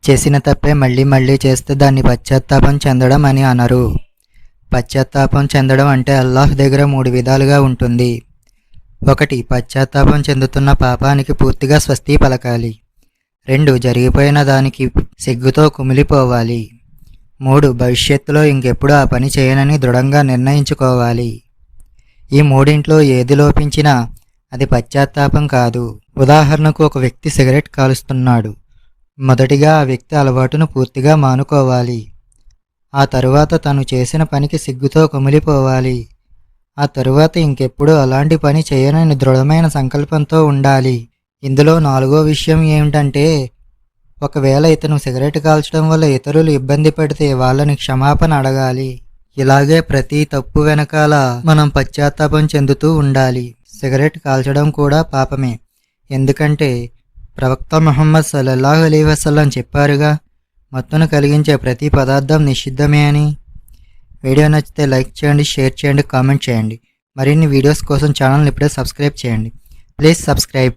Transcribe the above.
చేసిన తప్పే మళ్ళీ మళ్ళీ చేస్తే దాన్ని పశ్చాత్తాపం చెందడం అని అనరు. పశ్చాత్తాపం చెందడం అంటే అల్లాహ్ దగ్గర 3 విధాలుగా ఉంటుంది. 1. పశ్చాత్తాపం చెందుతున్న పాపానికి పూర్తిగా స్వస్తి పలకాలి. 2. జరిగిపోయిన దానికి సిగ్గుతో కుమిలిపోవాలి. 3. భవిష్యత్తులో ఇంకెప్పుడు ఆ పని చేయనని దృఢంగా నిర్ణయించుకోవాలి. ఈ మూడింట్లో ఏది లోపించినా అది పశ్చాత్తాపం కాదు. ఉదాహరణకు ఒక వ్యక్తి సిగరెట్ కాలుస్తున్నాడు. మొదటిగా ఆ వ్యక్తి అలవాటును పూర్తిగా మానుకోవాలి. ఆ తరువాత తను చేసిన పనికి సిగ్గుతో కుమిలిపోవాలి. ఆ తరువాత ఇంకెప్పుడు అలాంటి పని చేయనని దృఢమైన సంకల్పంతో ఉండాలి. ఇందులో 4వ విషయం ఏమిటంటే, ఒకవేళ ఇతను సిగరెట్ కాల్చడం వల్ల ఇతరులు ఇబ్బంది పడితే వాళ్ళని క్షమాపణ అడగాలి. ఇలాగే ప్రతి తప్పు వెనకాల మనం పశ్చాత్తాపం చెందుతూ ఉండాలి. సిగరెట్ కాల్చడం కూడా పాపమే. ఎందుకంటే ప్రవక్త ముహమ్మద్ సల్లల్లాహు అలైహి వసల్లం చెప్పారుగా, మత్తును కలిగించే ప్రతి పదార్థం నిషిద్ధమే అని. వీడియో నచ్చితే లైక్ చేయండి, షేర్ చేయండి, కామెంట్ చేయండి. మరిన్ని వీడియోస్ కోసం ఛానల్ని ఇప్పుడే సబ్స్క్రైబ్ చేయండి. Please subscribe.